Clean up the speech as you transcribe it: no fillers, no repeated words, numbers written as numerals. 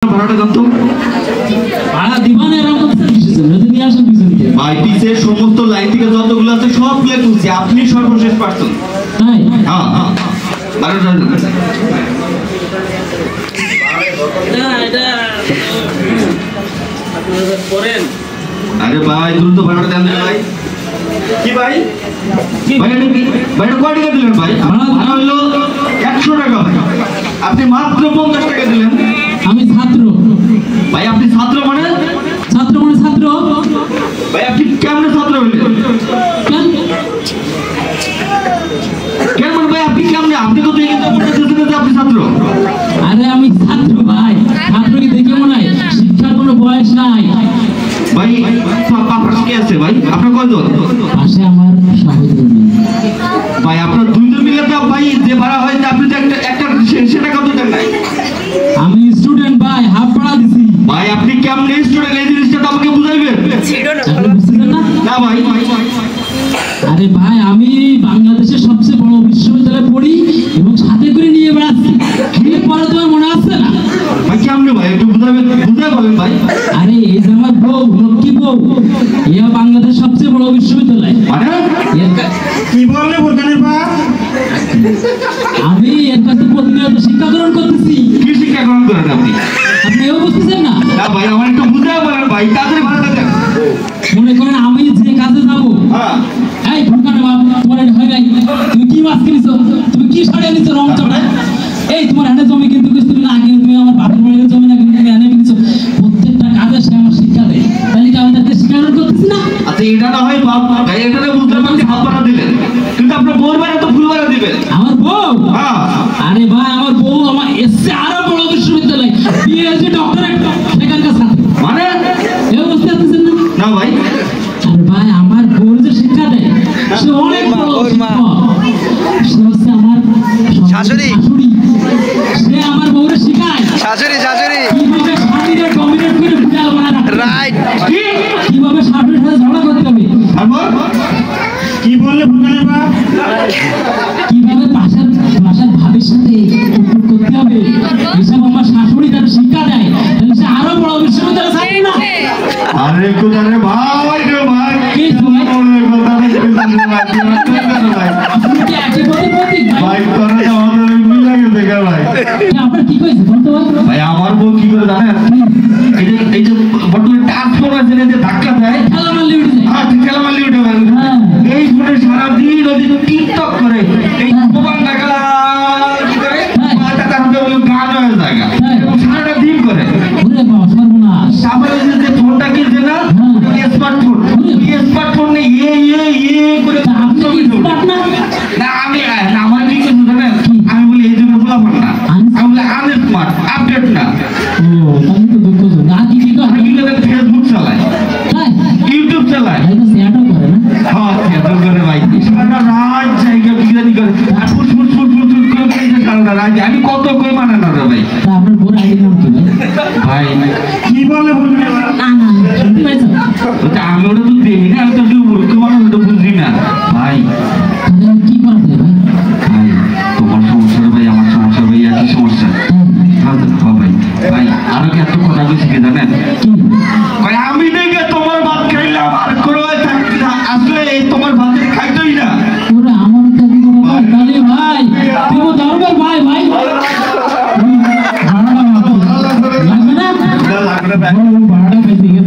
ভাড়াটা দাম তো ভাড়া দিবানে এরকম কিসের নদী নিয়ে আসেন পিছনে ভাই পিছের সমস্ত লাইন থেকে যতগুলো আছে সবগুলো তুলছি, আপনি সর্বশেষ পারছেন। তাই হ্যাঁ হ্যাঁ ভাড়াটা আরে ভাই দ্রুত ভাড়াটা দেন ভাই। কি ভাই ভাইটা কয় টাকা দিলেন ভাই? ভাড়া হলো 100 টাকা ভাই, আপনি মাত্র 50 টাকা দিলেন। আমি ছাত্র ভাই আপনি ছাত্র মানে ছাত্র ভাই আপনি কেমন ছাত্র হইলেন? কেন কেমন ভাই আপনি কেমন? আপনি তো দেখে তো মনে হচ্ছে যে আপনি ছাত্র। আরে আমি ছাত্র ভাই, ছাত্রকে দেখে মনে হয় শিক্ষার কোনো বয়স নাই। ভাই পাশে কে আছে ভাই? আপনার কয়জন? পাশে আমার সহোদর ভাই আপনার দুইজন মিলে তো ভাই যে ভাড়া হয় আপনি তো একটা সেটা কত দেন নাই? আমি স্টুডেন্ট ভাই, হাফ ভাড়া দিছি। ভাই আপনি কেমন স্টুডেন্ট এই জিনিসটা তো আমাকে বুঝাইবেন। আপনি বুঝছেন না? না ভাই আরে ভাই আমি বাংলাদেশের সবচেয়ে বড় বিশ্ববিদ্যালয়ে পড়ি এবং সাথে করে নিয়ে বেড়াচ্ছি। এরপরে তোমার মনে আসছে না? ভাই কেমনে ভাই একটু বুঝাই বলেন ভাই। আরে এই যে আমার বউ, লক্ষ্মী বউ, এ বাংলাদেশের সবচেয়ে বড় বিশ্ববিদ্যালয়। মানে কি বললে বোরকানের পা? আমি এর কাছে প্রতিনিয়ত শিক্ষা গ্রহণ করতেছি। কি শিক্ষা গ্রহণ করেন আপনি? আপনি এও বুঝতেছেন না? না ভাই আমার একটু বুঝাই বলেন ভাই, তাড়াতাড়ি ভাড়াটা দেন। মনে করেন আমি যে কাজে যাবো, হ্যাঁ এই ভুলকানে বাপ তোমার এটা হয় নাই, তুমি কি মাছ কিনেছো, তুমি কি শাড়ি এনেছো রং চড়া, এই তোমার হাতে জমি কিন্তু তুমি না কিনে তুমি আমার বাপের বাড়ির জমি না কিনে তুমি এনে কিনেছো। প্রত্যেকটা কাজে সে আমার শিক্ষা দেয়, তাহলে কি আমি তাকে শিক্ষা গ্রহণ করতেছি না? আচ্ছা এটা না হয় বাপ ভাই, এটা না বুঝলাম আপনি হাত ভাড়া দিলেন, কিন্তু আপনার বউর ভাড়া তো ফুল ভাড়া দিবেন। আমার বউ? হ্যাঁ আরে ভাই আমার বউ আমার এসছে আরো বড় বিশ্ববিদ্যালয়, পিএইচডি ডক্টরেট সেখানকার ছাত্র। মানে এও বুঝতে পারতেছেন না? না ভাই আরে ভাই আমার বউ যে শিক্ষা দেয় সে অনেক বড় শিক্ষক, সে হচ্ছে আমার শাশুড়ি। সে আমার বউরে শিখায় শাশুড়ি কিভাবে স্বামীরে ডমিনেট করে বিড়াল বানায় রাখতে হবে। রাইট। কিভাবে স্বামীর সাথে ঝগড়া করতে হবে, তারপর কি বললে ভুলকানের পা? কিভাবে বাসার ভাবির সাথে কুকুর করতে হবে, এসব আমার শাশুড়ি তার শিক্ষা দেয়, তাহলে সে আরো বড় বিশ্ববিদ্যালয় ছাত্র না? আরে কোথায় ভাই রে ভাই কি ভাই? বলে কথা ভাই আপনি কি একই পথের পথিক ভাই? ভাই তোরা তো আমাদের মিলে গেছে কে ভাই? আপনার কি কইছে বলতে পারবেন? ভাই আমার বউ কি করে জানেন? এই যে বর্তমানে ট্রান্সফর্মার আছে যে ধাক্কা দেয়, খেলা মারলে উঠে যায়। হ্যাঁ খেলা মারলি উঠে ভাই। হ্যাঁ। এই শুনে সারাদিন ওদিকে টিকটক করে এই প্রমাণ দেখা কি করে মাথা তার বলে গান হয়ে যায় এবং সারাটা দিন করে। ওরে বাবা সর্বনাশ। তারপরে যে ফোনটা কিনছে না স্মার্টফোন, স্মার্টফোন নিয়ে করে তা আপনি কি স্মার্ট না? না আমি না আমার কি কিছু জানেন, আমি বলি এই জন্য বললাম না, আমি বলি আনস্মার্ট আপডেট না। ও তাহলে তো দুঃখজনক। আর কি কি আমি করে? কিন্তু ফেসবুক চালাই, তাই ইউটিউব চালাই। ভাই তো সেটাও করে না? হ্যাঁ সেটা করে ভাই সারা রাত জায়গা বিরিয়ানি করে আর ফুট করে সারা রাত আমি কত কই মানে না রে ভাই। তা আপনার বড় আইডির নাম কি ভাই? ভাই কি বলে বলবি না শুনতে পাইছো? ওটা আমি ওটা তো দেখি না, আমি তো মূর্খ মানুষ, ওটা বুঝি না ভাই। তাহলে আমি কি করা যায় ভাই? ভাই তোমার সমস্যা ভাই আমার সমস্যা ভাই একই সমস্যা। হ্যাঁ ভাই ভাই আরো কি এত কথা বলছি কি জানেন? কি ভাই আমি দেখে তোমার ভাত খাইলাম আর কোনো আসলে এই তোমার ভাতের খাইতই না। ওরে আমার তো দিব ভাই, তাহলে ভাই দিব দরকার ভাই ভাই ভাড়াটা লাগবে না? লাগবে না ভাই। ভাড়াটা পেয়ে